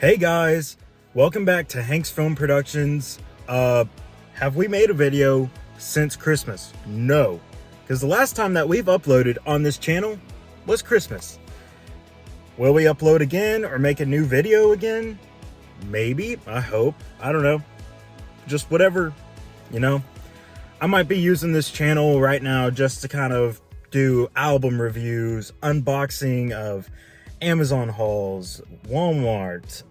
Hey guys, welcome back to Hank's Film Productions. Have we made a video since Christmas? No, because the last time that we've uploaded on this channel was Christmas. Will we upload again or make a new video again? Maybe, I hope, I don't know. Just whatever, you know. I might be using this channel right now just to kind of do album reviews, unboxing of Amazon hauls, Walmart,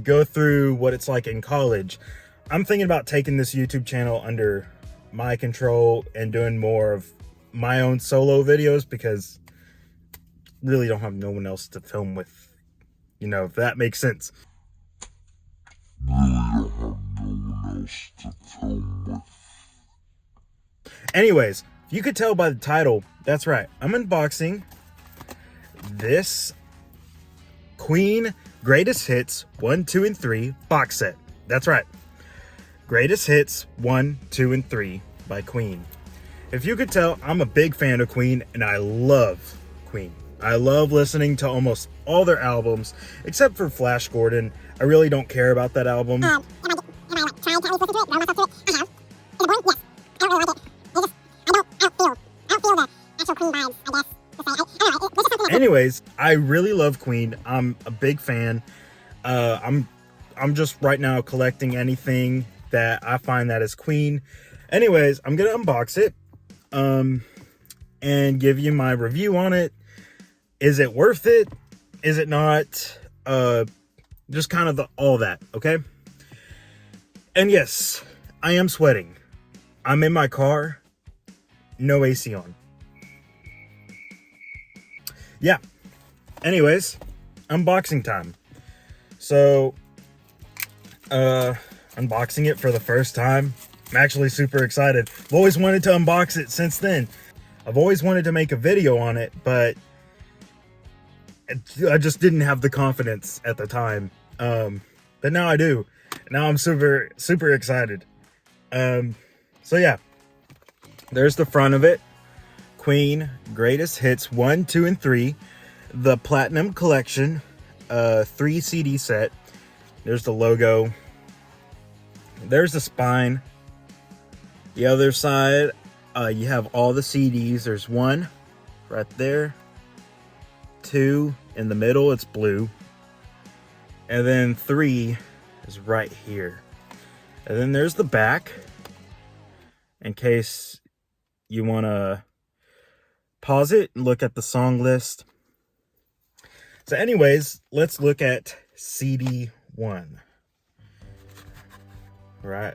go through what it's like in college. I'm thinking about taking this YouTube channel under my control and doing more of my own solo videos because really don't have no one else to film with, you know, if that makes sense. Anyways, if you could tell by the title, that's right, I'm unboxing this Queen Greatest Hits 1, 2, and 3 box set. That's right. Greatest Hits 1, 2, and 3 by Queen. If you could tell, I'm a big fan of Queen and I love Queen. I love listening to almost all their albums, except for Flash Gordon. I really don't care about that album. Am I like trying to at least listen to it? Know myself to it? I have. Is it boring? Yes. I don't really like it. I don't feel the actual Queen vibes, I guess. Anyways, I really love Queen. I'm a big fan. I'm just right now collecting anything that I find that is Queen. Anyways, I'm gonna unbox it and give you my review on it. Is it worth it? Is it not? Just kind of all that, okay? And yes, I am sweating. I'm in my car, no AC on. Yeah, anyways, unboxing time. So, unboxing it for the first time. I'm actually super excited. I've always wanted to unbox it since then. I've always wanted to make a video on it, but I just didn't have the confidence at the time. But now I do. Now I'm super excited. So yeah, there's the front of it. Queen Greatest Hits 1, 2, and 3, the Platinum Collection, 3 CD set. There's the logo. There's the spine. The other side, you have all the CDs. There's 1 right there, 2 in the middle, it's blue, and then 3 is right here. And then there's the back, in case you want to pause it and look at the song list. So anyways, let's look at CD 1. Right.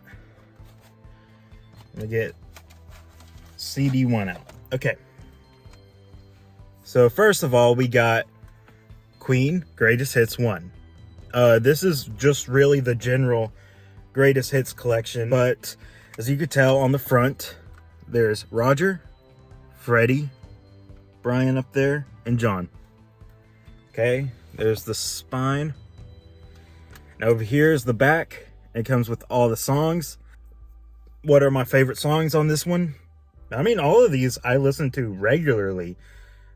Let me get CD 1 out. Okay. So first of all, we got Queen Greatest Hits 1. This is just really the general Greatest Hits collection, but as you could tell on the front, there's Roger, Freddie, Brian up there, and John. Okay, there's the spine. And over here is the back. It comes with all the songs. What are my favorite songs on this one? I mean, all of these I listen to regularly.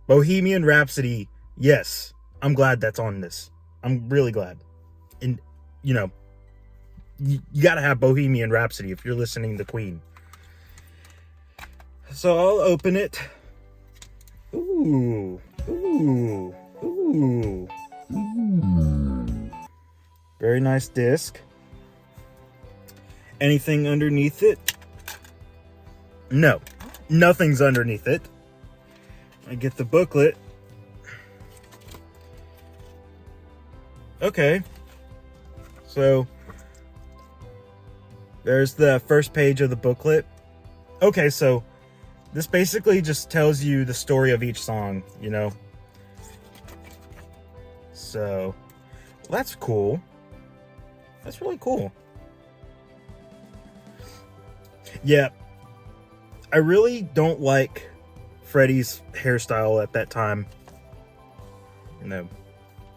Bohemian Rhapsody, yes, I'm glad that's on this. I'm really glad. And, you know, you gotta have Bohemian Rhapsody if you're listening to Queen. So I'll open it. Ooh, ooh, ooh, ooh. Very nice disc. Anything underneath it? No, nothing's underneath it. I get the booklet. Okay. So there's the first page of the booklet. Okay, so this basically just tells you the story of each song, you know? So, well, that's cool. That's really cool. Yeah, I really don't like Freddie's hairstyle at that time. You know,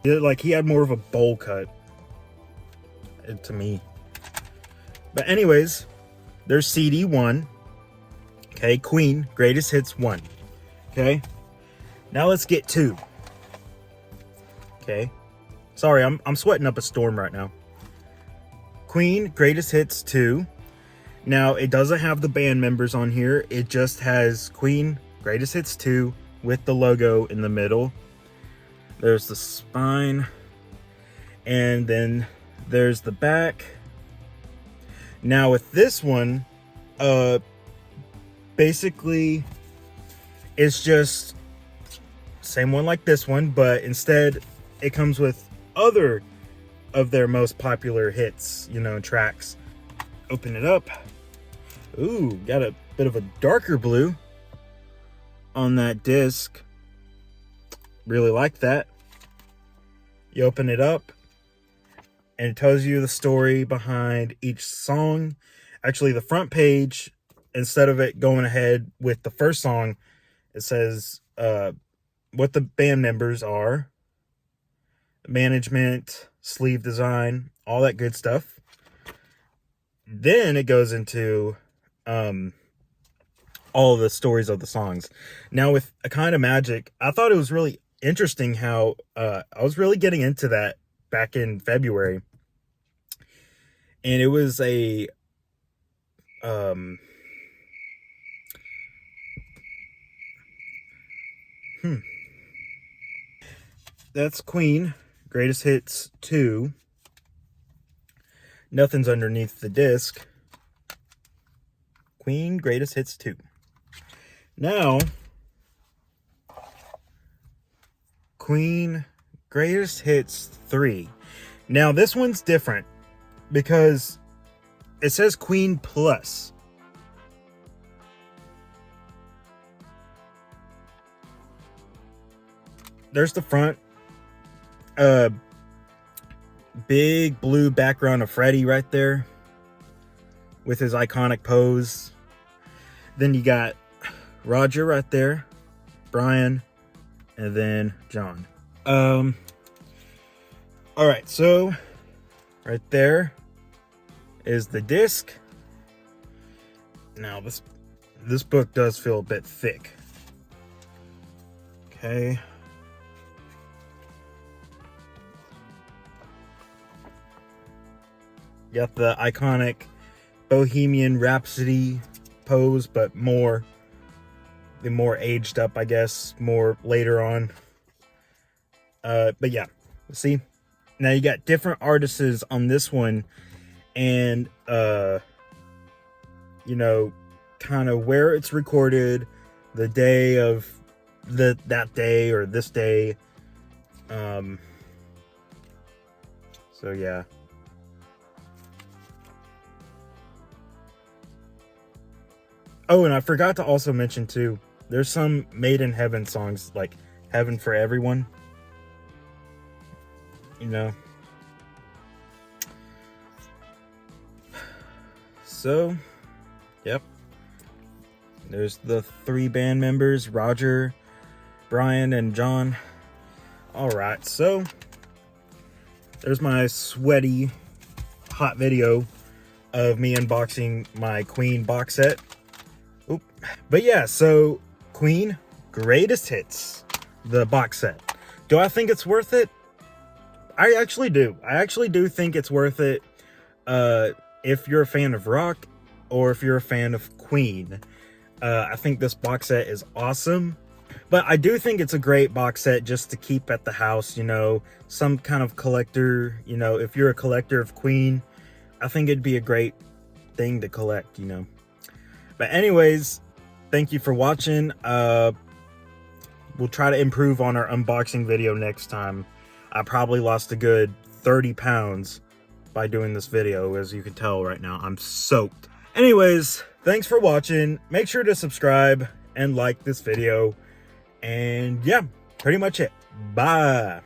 like he had more of a bowl cut to me. But anyways, there's CD 1. Okay, Queen Greatest Hits 1. Okay, now let's get 2. Okay, Sorry, I'm sweating up a storm right now. Queen Greatest Hits 2. Now, it doesn't have the band members on here. It just has Queen Greatest Hits 2 with the logo in the middle. There's the spine. And then there's the back. Now, with this one, basically, it's just same one like this one, but instead it comes with other of their most popular hits, you know, tracks. Open it up. Ooh, got a bit of a darker blue on that disc. Really like that. You open it up and it tells you the story behind each song. Actually, the front page, instead of it going ahead with the first song, it says what the band members are, management, sleeve design, all that good stuff. Then it goes into all the stories of the songs. Now, with A Kind of Magic, I thought it was really interesting how I was really getting into that back in February. And it was a that's Queen Greatest Hits 2. Nothing's underneath the disc. Queen Greatest Hits 2. Now, Queen Greatest Hits 3. Now, this one's different because it says Queen Plus. There's the front. Big blue background of Freddie right there with his iconic pose. Then you got Roger right there, Brian, and then John. All right, so right there is the disc. Now this book does feel a bit thick. Okay. Got the iconic Bohemian Rhapsody pose, but the more aged up, I guess, more later on. But yeah, see, now you got different artists on this one, and you know, kind of where it's recorded, the day of that day or this day. So yeah. Oh, and I forgot to also mention too, there's some Made in Heaven songs, like Heaven for Everyone. You know. So, yep. There's the 3 band members, Roger, Brian, and John. Alright, so there's my sweaty, hot video of me unboxing my Queen box set. Oop. But yeah, so Queen Greatest Hits, the box set. Do I think it's worth it? I actually do. I actually do think it's worth it if you're a fan of rock or if you're a fan of Queen. I think this box set is awesome. But I do think it's a great box set just to keep at the house, you know, some kind of collector, you know, if you're a collector of Queen, I think it'd be a great thing to collect, you know. But anyways, thank you for watching. We'll try to improve on our unboxing video next time. I probably lost a good 30 pounds by doing this video. As you can tell right now, I'm soaked. Anyways, thanks for watching. Make sure to subscribe and like this video. And yeah, pretty much it. Bye.